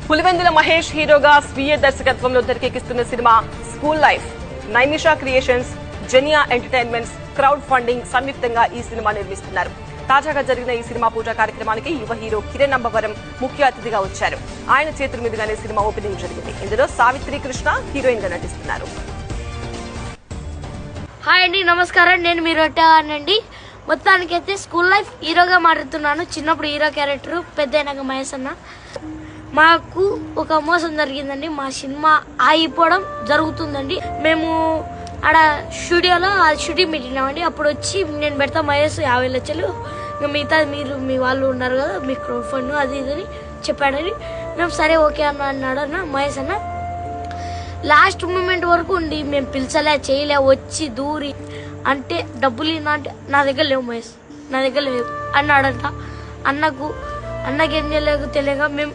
పులివెందుల మహేష్ హీరోగా స్వీయ దర్శకత్వంలో తెరకెక్కిస్తున్న సినిమా school life. Naimisha creations, Zenia entertainments, crowd funding సంయుక్తంగా ఈ సినిమా నిర్మిస్తున్నారు. తాజాగా జరిగిన ఈ సినిమా పూజా కార్యక్రమానికి యువ హీరో కిరణ్ అంబవరం ముఖ్య అతిథిగా వచ్చారు. ఆయన చేతుల మీదుగానే సినిమా ఓపెనింగ్ జరిగింది. ఇందులో సావిత్రి కృష్ణ హీరోయిన్ గా నటిస్తున్నారు. హాయ్ అండి, నమస్కారం. నేను మీ రొట్టెనండి. మొత్తానికైతే స్కూల్ లైఫ్ హీరోగా మాట్లాడుతున్నాను. చిన్నప్పుడు హీరో క్యారెక్టర్, పెద్ద అయినాక మహేష్ అన్న. మాకు ఒక మోసం జరిగిందండి. మా సినిమా ఆగిపోవడం జరుగుతుందండి. మేము ఆడ స్టూడియోలో షూటింగ్ పెట్టినామండి. అప్పుడు వచ్చి నేను పెడతా మహేష్ 50 లక్షలు, ఇంకా మిగతా మీరు మీ వాళ్ళు ఉన్నారు కదా, మీ క్రౌడ్ ఫండ్ అది ఇదని చెప్పాడని మేము సరే ఓకే అన్నాడు అన్న మహేష్ అన్న. లాస్ట్ మూమెంట్ వరకు ఉండి మేము పిలిచలే చేయలే, వచ్చి దూరి అంటే డబ్బులు అంటే నా దగ్గర లేవు మహేష్, నా దగ్గర లేవు అన్నాడంట. అన్నకి ఏం చేయలేక తెలియక మేము